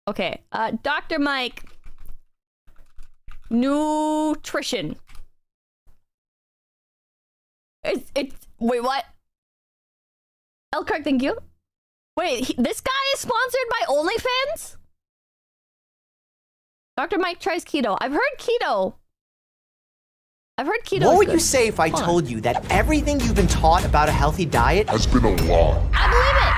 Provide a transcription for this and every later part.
Okay, Dr. Mike. Nutrition. It's wait, what? Elkhart, thank you. Wait, this guy is sponsored by OnlyFans? Dr. Mike tries keto. I've heard keto. What would you say if I told you that everything you've been taught about a healthy diet has been a lie? I believe it.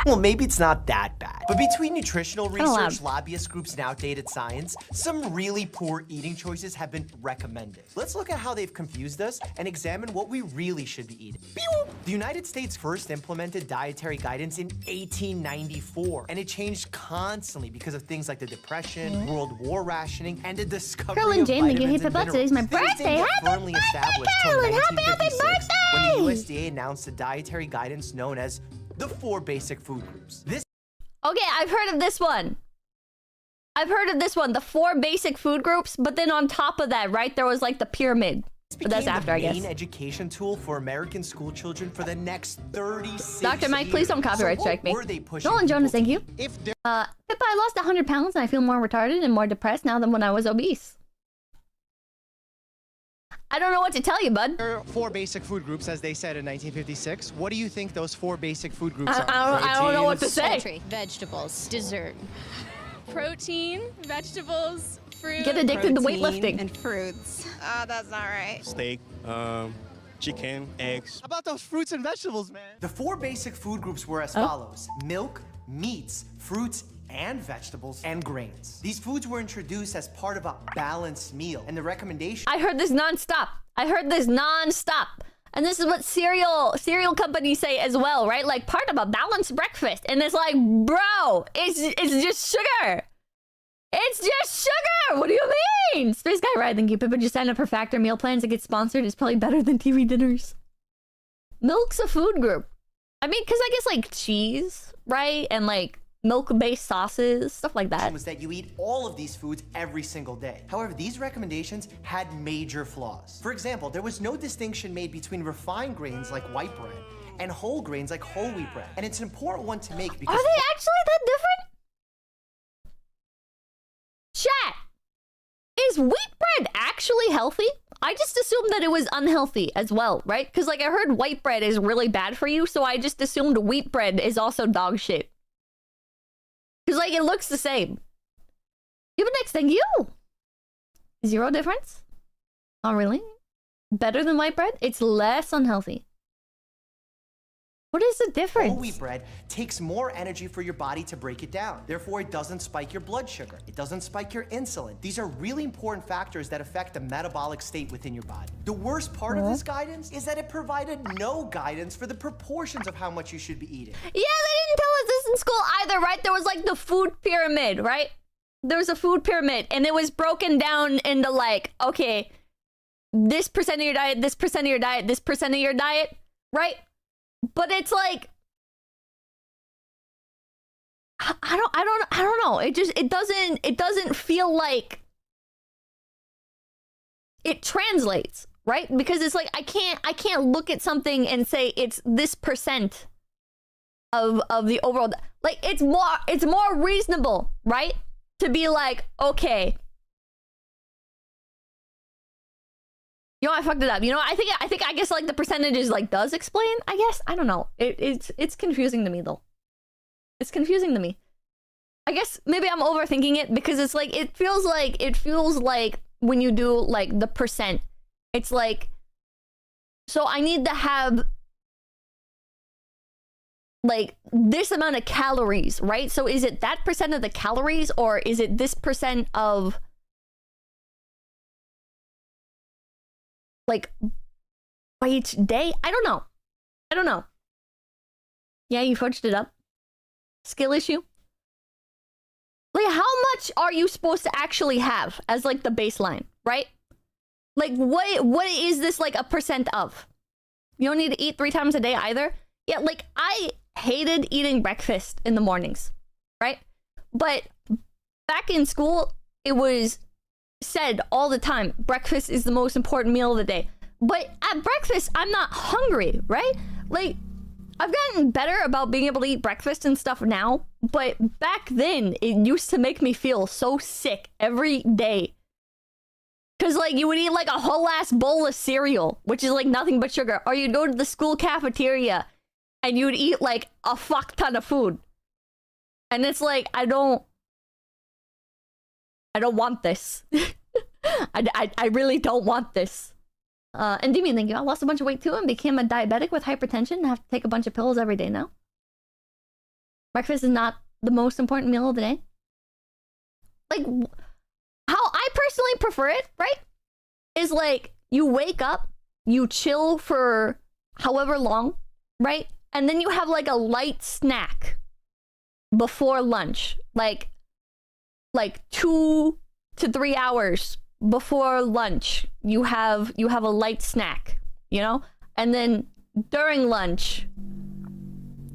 Well, maybe it's not that bad. But between nutritional research, lobbyist groups, and outdated science, some really poor eating choices have been recommended. Let's look at how they've confused us and examine what we really should be eating. The United States first implemented dietary guidance in 1894, and it changed constantly because of things like the Depression, World War rationing, and the discovery Carol and of Jane, thank you. vitamins Pippa, and today's my minerals. Things birthday. didn't get Happy firmly birthday, established till Carol, and happy 1956, when birthday! the USDA announced the dietary guidance known as the 4 basic food groups. Okay, I've heard of this one. The 4 basic food groups, but then on top of that, right, there was like the pyramid. But that's after, I guess. Main education tool for American school children for the next 36 Dr. Mike, please don't copyright strike me. Nolan Nolan Jonas, thank you. Pippa, I lost 100 pounds and I feel more retarded and more depressed now than when I was obese. I don't know what to tell you, bud. There are 4 basic food groups, as they said in 1956. What do you think those 4 basic food groups are? I don't know what to say. Poultry, vegetables, dessert. Protein, vegetables, fruit. Get addicted to weightlifting. And fruits. That's not right. Steak, chicken, eggs. How about those fruits and vegetables, man? The 4 basic food groups were as follows: milk, meats, fruits, and vegetables, and grains. These foods were introduced as part of a balanced meal, and the recommendation— I heard this nonstop. And this is what cereal companies say as well, right? Like part of a balanced breakfast. And it's like, bro, it's just sugar. It's just sugar. What do you mean? Space Guy Ride, thank you. Pippa just signed up for Factor meal plans to get sponsored. It's probably better than TV dinners. Milk's a food group. I mean, because I guess like cheese, right? And like milk-based sauces, stuff like that. was that you eat all of these foods every single day. However, these recommendations had major flaws. For example, there was no distinction made between refined grains like white bread and whole grains like whole wheat bread. And it's an important one to make because— Are they actually that different? Chat, is wheat bread actually healthy? I just assumed that it was unhealthy as well, right? Because like I heard white bread is really bad for you, so I just assumed wheat bread is also dog shit. Because like it looks the same. Next, thank you. 0 difference? Oh really? Better than white bread? It's less unhealthy. What is the difference? Whole wheat bread takes more energy for your body to break it down. Therefore, it doesn't spike your blood sugar. It doesn't spike your insulin. These are really important factors that affect the metabolic state within your body. The worst part of this guidance is that it provided no guidance for the proportions of how much you should be eating. Yeah, they didn't tell us this in school either, right? There was like the food pyramid, right? There was a food pyramid, and it was broken down into like, okay, this percent of your diet, this percent of your diet, this percent of your diet, right? But it's like, I don't know. It doesn't feel like it translates, right? Because it's like, I can't look at something and say it's this percent of the overall, like it's more reasonable, right? To be like, okay, I fucked it up. I guess like the percentages like does explain, I guess. I don't know. It's confusing to me though. It's confusing to me. I guess maybe I'm overthinking it because it's like it feels like when you do like the percent, it's like, so I need to have like this amount of calories, right? So is it that percent of the calories or is it this percent of like by each day? I don't know. Yeah, you fudged it up. Skill issue. Like how much are you supposed to actually have as like the baseline, right? Like what is this like a percent of? You don't need to eat 3 times a day either. Yeah, like I hated eating breakfast in the mornings, right? But back in school, it was said all the time, breakfast is the most important meal of the day. But at breakfast, I'm not hungry, right? Like, I've gotten better about being able to eat breakfast and stuff now, but back then it used to make me feel so sick every day. Cause like you would eat like a whole ass bowl of cereal, which is like nothing but sugar, or you'd go to the school cafeteria and you'd eat like a fuck ton of food. And it's like, I don't want this. I really don't want this. And Demi, thank you. I lost a bunch of weight too and became a diabetic with hypertension and have to take a bunch of pills every day now. Breakfast is not the most important meal of the day. Like, how I personally prefer it, right? Is like, you wake up, you chill for however long, right? And then you have like a light snack before lunch. Like 2 to 3 hours before lunch, you have a light snack, you know? And then during lunch,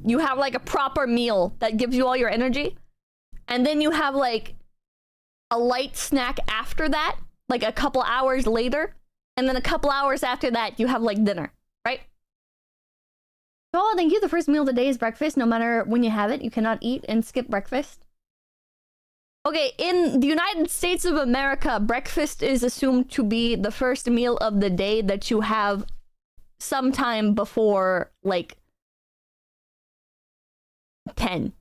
you have like a proper meal that gives you all your energy. And then you have like a light snack after that, like a couple hours later. And then a couple hours after that, you have like dinner, right? Oh, thank you. The first meal of the day is breakfast. No matter when you have it, you cannot eat and skip breakfast. Okay, in the United States of America, breakfast is assumed to be the first meal of the day that you have sometime before, like, 10.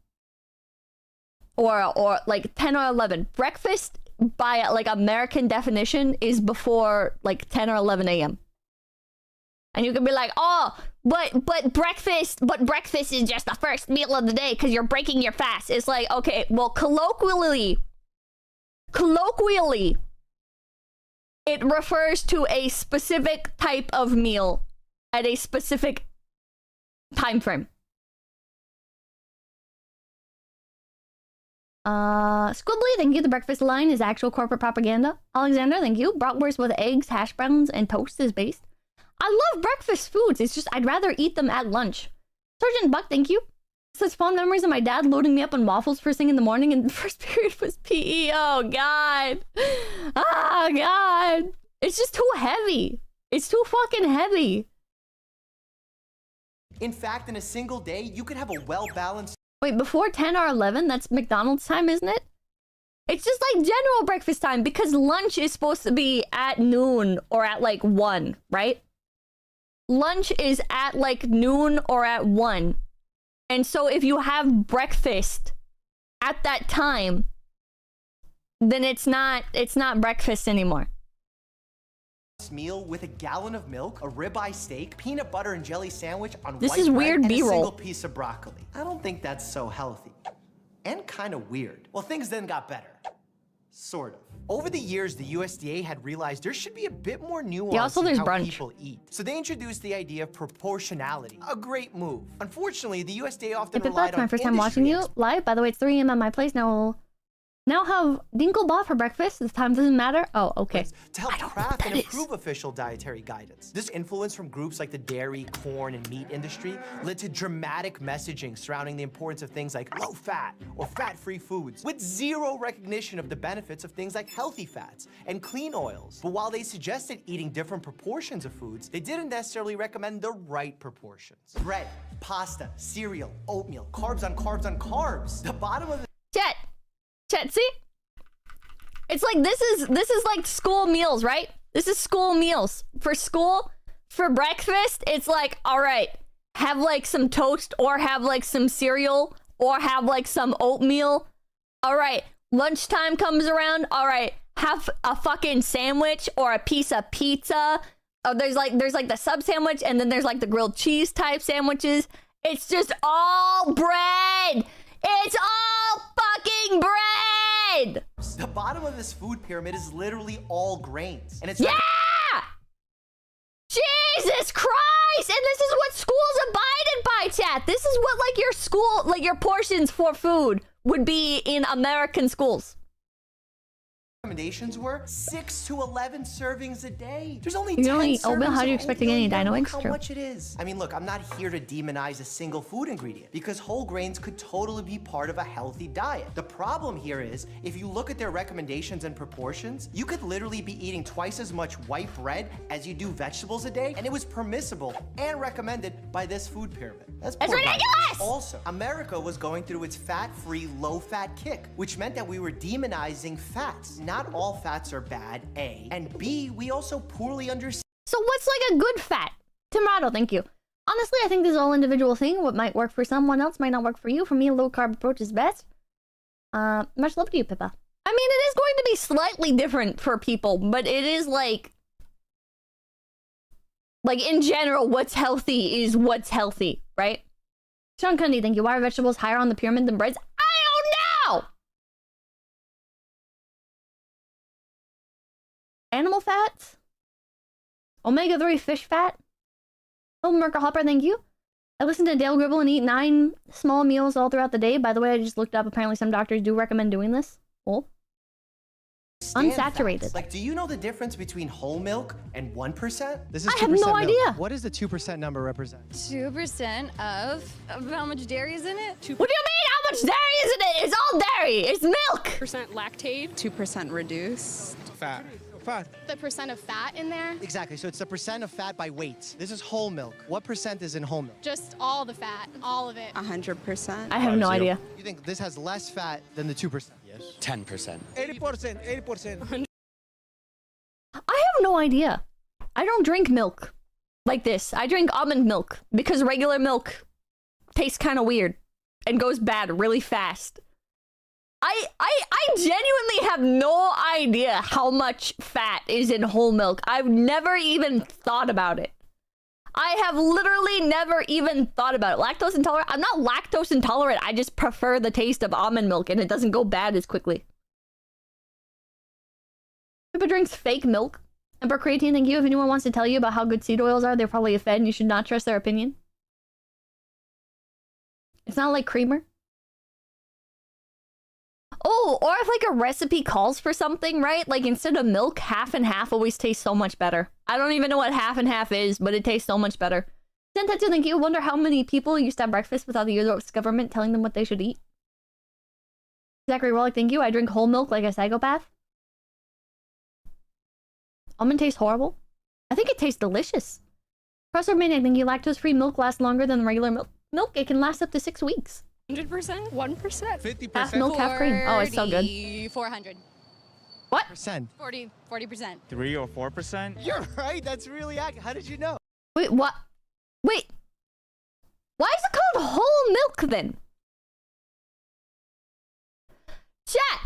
Or like, 10 or 11. Breakfast, by, like, American definition, is before, like, 10 or 11 a.m. And you can be like, oh, but breakfast is just the first meal of the day because you're breaking your fast. It's like, okay, well, colloquially, it refers to a specific type of meal at a specific time frame. Squibbly, thank you. The breakfast line is actual corporate propaganda. Alexander, thank you. Bratwurst with eggs, hash browns, and toast is based. I love breakfast foods. It's just I'd rather eat them at lunch. Sergeant Buck, thank you. Says fond memories of my dad loading me up on waffles first thing in the morning, and the first period was PE. Oh god. Oh god. It's just too heavy. It's too fucking heavy. In fact, in a single day, you could have a well-balanced... Wait, before 10 or 11? That's McDonald's time, isn't it? It's just like general breakfast time because lunch is supposed to be at noon or at like 1, right? Lunch is at like noon or at 1. And so if you have breakfast at that time, then it's not breakfast anymore. Meal with a gallon of milk, a ribeye steak, peanut butter and jelly sandwich on this white is bread, weird and B-roll. a single piece of broccoli. I don't think that's so healthy. And kind of weird. Well, things then got better. Sort of. Over the years, the USDA had realized there should be a bit more nuance in how people eat. So they introduced the idea of proportionality. A great move. Unfortunately, the USDA often Hey, Pippa, relied it's on my first time watching you live. By the way, it's 3 a.m. at my place. Now have Dinkelbach for breakfast. This time doesn't matter. Oh, okay. To help craft and improve official dietary guidance. This influence from groups like the dairy, corn, and meat industry led to dramatic messaging surrounding the importance of things like low-fat or fat-free foods, with zero recognition of the benefits of things like healthy fats and clean oils. But while they suggested eating different proportions of foods, they didn't necessarily recommend the right proportions. Bread, pasta, cereal, oatmeal, carbs on carbs on carbs. The bottom of the... Chat, see? It's like this is like school meals, right? This is school meals. For school, for breakfast, it's like, all right, have like some toast or have like some cereal or have like some oatmeal. All right, lunchtime comes around. All right, have a fucking sandwich or a piece of pizza. Oh, there's like the sub sandwich and then there's like the grilled cheese type sandwiches. It's just all bread. It's all fucking bread! The bottom of this food pyramid is literally all grains. And it's Jesus Christ! And this is what schools abided by, chat. This is what like your school, like your portions for food would be in American schools. recommendations were 6 to 11 servings a day. There's only You 10 only servings oatmeal, how do you of expect to get any oatmeal. dino Look eggs? how True. much it is. I mean, look, I'm not here to demonize a single food ingredient because whole grains could totally be part of a healthy diet. The problem here is, if you look at their recommendations and proportions, you could literally be eating twice as much white bread as you do vegetables a day, and it was permissible and recommended by this food pyramid. That's poor ridiculous! guidance. Also, America was going through its fat-free, low-fat kick, which meant that we were demonizing fats. Not all fats are bad, A, and B, we also poorly understand. So what's like a good fat? Timrado, thank you. Honestly, I think this is all individual thing. What might work for someone else might not work for you. For me, a low-carb approach is best. Much love to you, Pippa. I mean, it is going to be slightly different for people, but it is like in general, what's healthy is what's healthy, right? Sean Cundy, thank you. Why are vegetables higher on the pyramid than breads? I don't know! Animal fats? Omega-3 fish fat? Oh, Merker Hopper, thank you. I listen to Dale Gribble and eat 9 small meals all throughout the day. By the way, I just looked up. Apparently some doctors do recommend doing this. Cool. Unsaturated. Fats. Like, do you know the difference between whole milk and 1%? This is I have 2% no milk. idea. What does the 2% number represent? 2% of how much dairy is in it? What do you mean? How much dairy is in it? It's all dairy. It's milk. Percent lactate. 2% reduced. Fat. Fat. The percent of fat in there? Exactly, so it's the percent of fat by weight. This is whole milk. What percent is in whole milk? Just all the fat, all of it. 100%. I have no idea. You think this has less fat than the 2%? Yes. 10%. 80%. I have no idea. I don't drink milk like this. I drink almond milk because regular milk tastes kind of weird and goes bad really fast. I genuinely have no idea how much fat is in whole milk. I've never even thought about it. I have literally never even thought about it. Lactose intolerant? I'm not lactose intolerant. I just prefer the taste of almond milk and it doesn't go bad as quickly. Pippa drinks fake milk. Emperor Creatine, thank you. If anyone wants to tell you about how good seed oils are, they're probably a fed and you should not trust their opinion. It's not like creamer. Oh, or if like a recipe calls for something, right? Like instead of milk, half and half always tastes so much better. I don't even know what half and half is, but it tastes so much better. Sentetsu, thank you. Wonder how many people used to have breakfast without the US government telling them what they should eat. Zachary Rollick, thank you. I drink whole milk like a psychopath. Almond tastes horrible. I think it tastes delicious. Professor Maniac, thank you. Lactose-free milk lasts longer than the regular milk. It can last up to 6 weeks. 100%? 1%? 50%. Half milk, half cream. Oh, it's so good. 400. What? Percent. 40%. 3 or 4%? You're right, that's really accurate. How did you know? Wait, what? Wait. Why is it called whole milk then? Chat.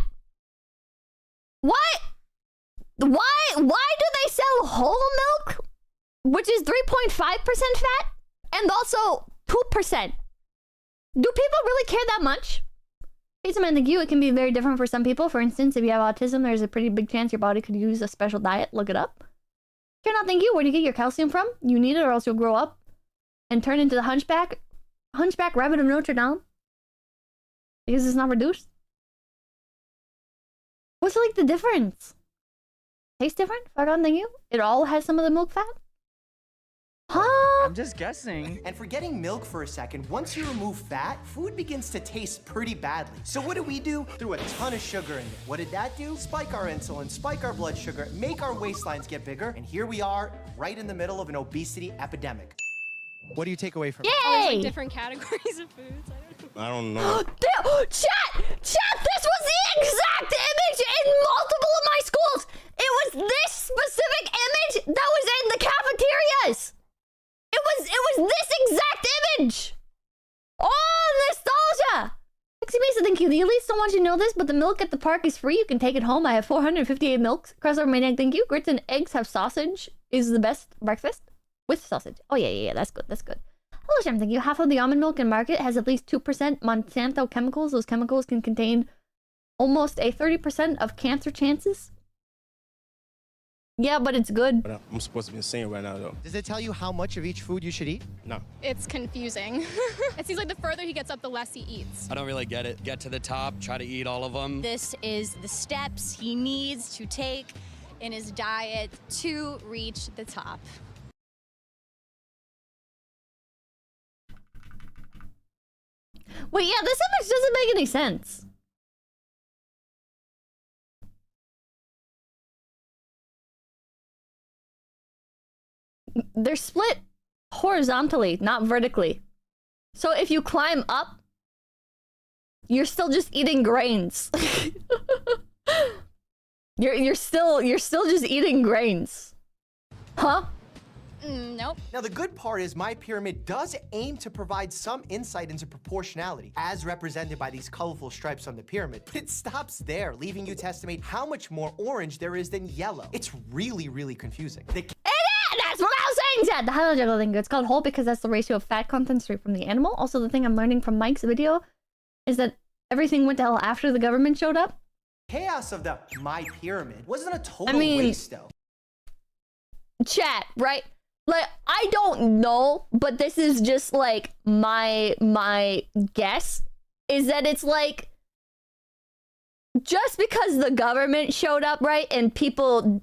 Why do they sell whole milk, which is 3.5% fat, and also 2%? Do people really care that much? Pizza Man, thank you. It can be very different for some people. For instance, if you have autism, there's a pretty big chance your body could use a special diet. Look it up. Turn out, thank you. Where do you get your calcium from? You need it or else you'll grow up and turn into the Hunchback Rabbit of Notre Dame. Because it's not reduced. What's like the difference? Tastes different? Fuck on, thank you. It all has some of the milk fat? Huh? I'm just guessing. And forgetting milk for a second, once you remove fat, food begins to taste pretty badly. So what do? Threw a ton of sugar in there. What did that do? Spike our insulin, spike our blood sugar, make our waistlines get bigger, and here we are, right in the middle of an obesity epidemic. What do you take away from it? Oh, there's Yay! like different categories of foods. I don't know. Chat! This was the exact image in multiple of my schools! It was this specific image that was in the cafeterias! It was this exact image! Oh, nostalgia! Sexy Mesa, thank you. The elites don't want you to know this, but the milk at the park is free. You can take it home. I have 458 milks. Crossover Maniac, thank you. Grits and eggs have sausage. Is the best breakfast. With sausage. Oh, yeah. That's good. Hello, Shem, thank you. Half of the almond milk in market has at least 2% Monsanto chemicals. Those chemicals can contain almost a 30% of cancer chances. Yeah, but it's good. But I'm supposed to be insane right now, though. Does it tell you how much of each food you should eat? No. It's confusing. It seems like the further he gets up, the less he eats. I don't really get it. Get to the top, try to eat all of them. This is the steps he needs to take in his diet to reach the top. Wait, yeah, this image doesn't make any sense. They're split horizontally, not vertically. So if you climb up, you're still just eating grains. you're still just eating grains. Huh? Nope. Now, the good part is my pyramid does aim to provide some insight into proportionality, as represented by these colorful stripes on the pyramid. But it stops there, leaving you to estimate how much more orange there is than yellow. It's really, really confusing. That's what I was saying, Chad. The hello juggle thing. It's called whole because that's the ratio of fat content straight from the animal. Also, the thing I'm learning from Mike's video is that everything went to hell after the government showed up. Chaos of the my pyramid wasn't a total mean, waste, though. Chat, right? Like, I don't know, but this is just like my guess is that it's like just because the government showed up, right, and people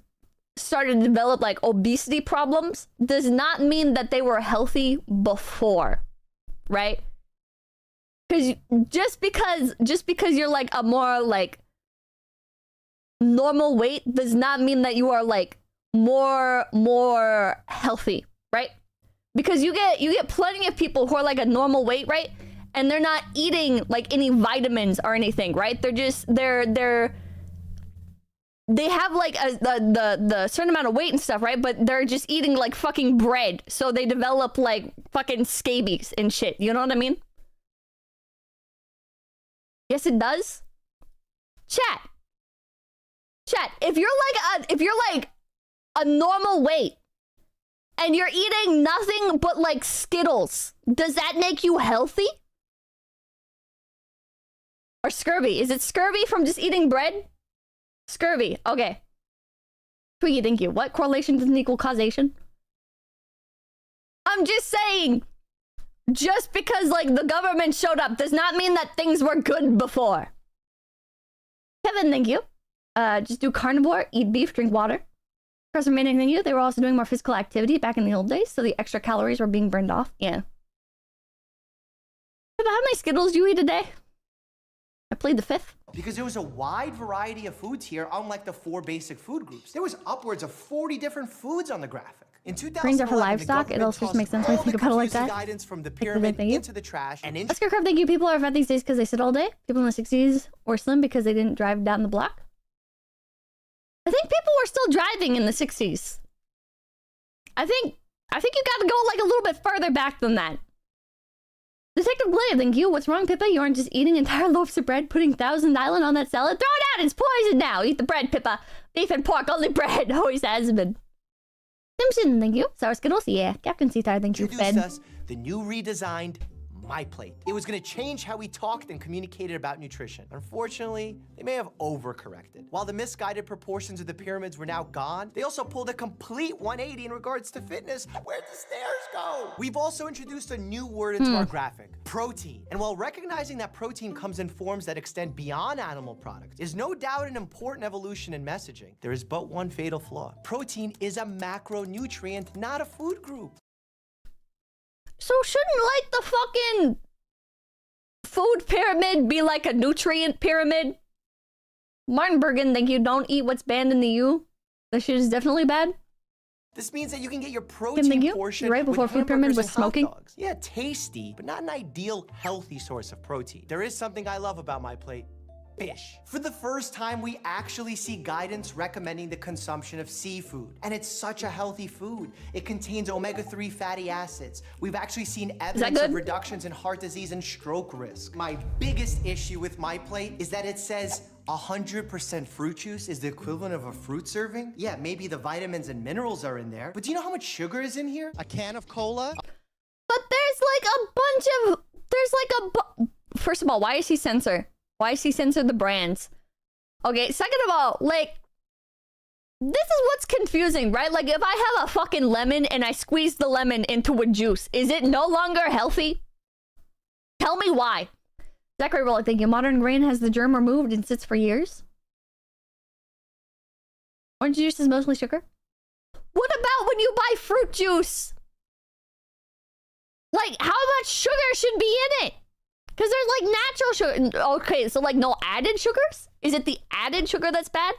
started to develop like obesity problems does not mean that they were healthy before, right? Because just because you're like a more like normal weight does not mean that you are like more healthy, right? Because you get plenty of people who are like a normal weight, right? And they're not eating like any vitamins or anything, right? They're just they have like the certain amount of weight and stuff, right? But they're just eating like fucking bread, so they develop like fucking scabies and shit. You know what I mean? Yes, it does. Chat. If you're like a normal weight and you're eating nothing but like Skittles, does that make you healthy? Or scurvy? Is it scurvy from just eating bread? Scurvy. Okay. Twiggy, thank you. What? Correlation doesn't equal causation? I'm just saying, just because like the government showed up does not mean that things were good before. Kevin, thank you. Just do carnivore, eat beef, drink water. Professor Manning, thank you. They were also doing more physical activity back in the old days, so the extra calories were being burned off. Yeah. How many Skittles do you eat a day? I played the fifth. Because there was a wide variety of foods here, unlike the 4 basic food groups. There was upwards of 40 different foods on the graphic. In 2011, Greens are for livestock. It also just makes sense when you think about it like that. Guidance from the pyramid into the trash and into Oscar Crab, thank you. People are fat these days because they sit all day. People in the 60s were slim because they didn't drive down the block. I think people were still driving in the 60s. I think you gotta go like a little bit further back than that. Detective Blade, thank you. What's wrong, Pippa? You aren't just eating entire loaves of bread, putting Thousand Island on that salad? Throw it out! It's poison now! Eat the bread, Pippa. Beef and pork, only bread. Always has been. Simpson, thank you. Sour Skittles, yeah. Captain Seatar, thank you. Fed. us the new redesigned My Plate. It was going to change how we talked and communicated about nutrition. Unfortunately, they may have overcorrected. While the misguided proportions of the pyramids were now gone, they also pulled a complete 180 in regards to fitness. Where'd the stairs go? We've also introduced a new word into our graphic, protein. And while recognizing that protein comes in forms that extend beyond animal products is no doubt an important evolution in messaging, there is but one fatal flaw. Protein is a macronutrient, not a food group. So shouldn't like the fucking food pyramid be like a nutrient pyramid? Martin Bergen, thank you. Don't eat what's banned in the U. This shit is definitely bad. This means that you can get your protein portion right before with food pyramid hamburgers was and hot smoking. dogs. Yeah, tasty, but not an ideal healthy source of protein. There is something I love about my plate. Fish. For the first time, we actually see guidance recommending the consumption of seafood. And it's such a healthy food. It contains omega-3 fatty acids. We've actually seen evidence of reductions in heart disease and stroke risk. My biggest issue with my plate is that it says 100% fruit juice is the equivalent of a fruit serving. Yeah, maybe the vitamins and minerals are in there, but do you know how much sugar is in here? A can of cola? But there's like a bunch of... First of all, why is he censor? Why does he censor the brands? Okay, second of all, like, This is what's confusing, right? Like, if I have a fucking lemon and I squeeze the lemon into a juice, is it no longer healthy? Tell me why. Zachary Roll, thank you. Modern grain has the germ removed and sits for years. Orange juice is mostly sugar. What about when you buy fruit juice? Like, how much sugar should be in it? Because there's like natural sugar. Okay, so like no added sugars? Is it the added sugar that's bad?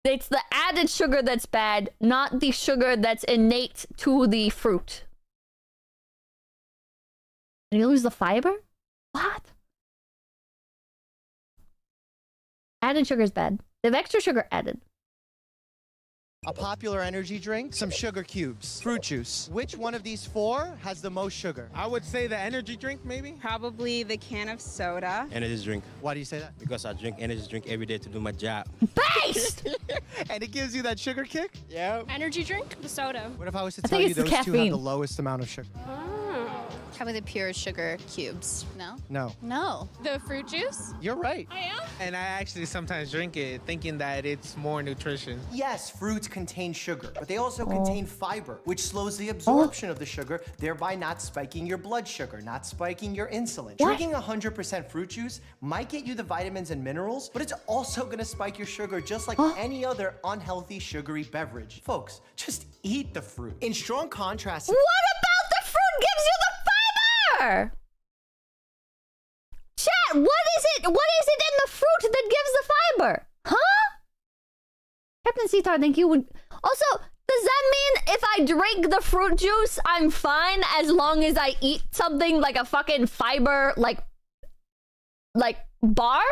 It's the added sugar that's bad, not the sugar that's innate to the fruit. And you lose the fiber? What? Added sugar is bad. They have extra sugar added. A popular energy drink, some sugar cubes, fruit juice. Which one of these four has the most sugar? I would say the energy drink, maybe. Probably the can of soda. Energy drink. Why do you say that? Because I drink energy drink every day to do my job. Based! And it gives you that sugar kick? Yeah. Energy drink? The soda. What if I was to I tell think you it's the those two have caffeine. the lowest amount of sugar? Probably the pure sugar cubes. No? No. No. The fruit juice? You're right. I am. And I actually sometimes drink it thinking that it's more nutrition. Yes, fruits contain sugar, but they also contain fiber, which slows the absorption of the sugar, thereby not spiking your blood sugar, not spiking your insulin. Drinking 100% fruit juice might get you the vitamins and minerals, but it's also gonna spike your sugar just like any other unhealthy sugary beverage. Folks, just eat the fruit. In strong contrast, What about the fruit gives you the fiber? Chat, what is it? What is it in the fruit that gives the fiber? Huh? Captain Cetar, thank you. Also, does that mean if I drink the fruit juice, I'm fine as long as I eat something like a fucking fiber, like bar?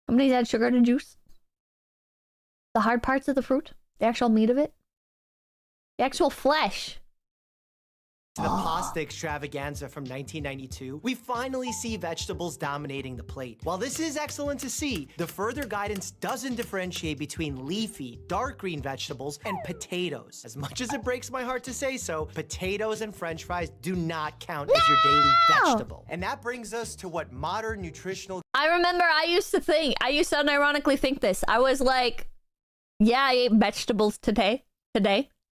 Somebody's add sugar to juice? The hard parts of the fruit? The actual meat of it? The actual flesh? to the pasta extravaganza from 1992, we finally see vegetables dominating the plate. While this is excellent to see, the further guidance doesn't differentiate between leafy, dark green vegetables and potatoes. As much as it breaks my heart to say so, potatoes and french fries do not count as your daily vegetable. And that brings us to what modern nutritional... I remember I used to unironically think this. I was like, yeah, I ate vegetables today.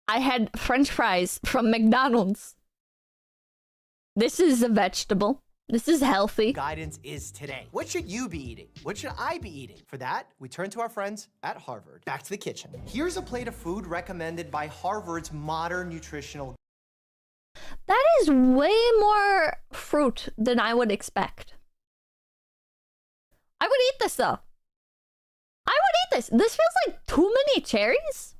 I had french fries from McDonald's. This is a vegetable. This is healthy. Guidance is today. What should you be eating? What should I be eating? For that, we turn to our friends at Harvard. Back to the kitchen. Here's a plate of food recommended by Harvard's modern nutritional... That is way more fruit than I would expect. I would eat this, though. I would eat this. This feels like too many cherries.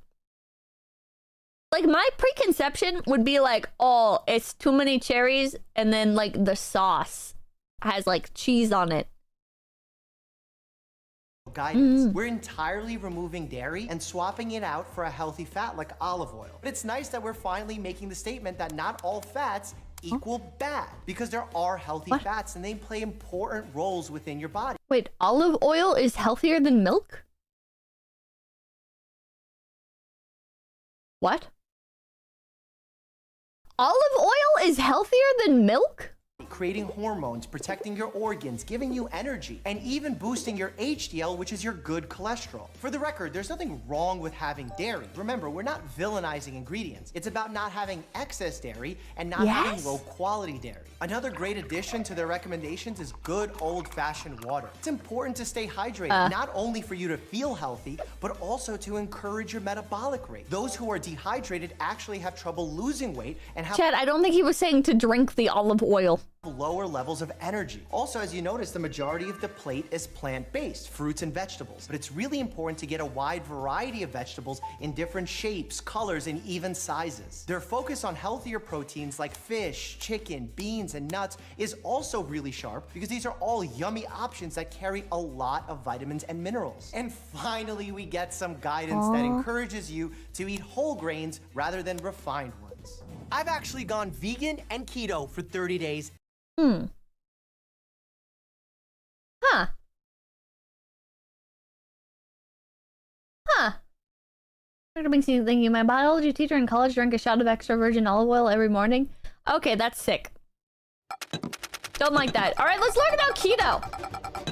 Like, my preconception would be like, oh, it's too many cherries, and then, like, the sauce has, like, cheese on it. Guidance. We're entirely removing dairy and swapping it out for a healthy fat like olive oil. But it's nice that we're finally making the statement that not all fats equal bad, because there are healthy fats and they play important roles within your body. Wait, olive oil is healthier than milk? What? Olive oil is healthier than milk? Creating hormones, protecting your organs, giving you energy, and even boosting your HDL, which is your good cholesterol. For the record, there's nothing wrong with having dairy. Remember, we're not villainizing ingredients. It's about not having excess dairy and not having low quality dairy. Another great addition to their recommendations is good old-fashioned water. It's important to stay hydrated, not only for you to feel healthy, but also to encourage your metabolic rate. Those who are dehydrated actually have trouble losing weight and have... Chad, I don't think he was saying to drink the olive oil. Lower levels of energy. Also, as you notice, the majority of the plate is plant-based, fruits and vegetables. But it's really important to get a wide variety of vegetables in different shapes, colors, and even sizes. Their focus on healthier proteins like fish, chicken, beans, and nuts is also really sharp because these are all yummy options that carry a lot of vitamins and minerals. And finally, we get some guidance that encourages you to eat whole grains rather than refined ones. I've actually gone vegan and keto for 30 days. Dr. Binksy, thank you. My biology teacher in college drank a shot of extra virgin olive oil every morning. Okay, that's sick. Don't like that. All right, let's learn about keto.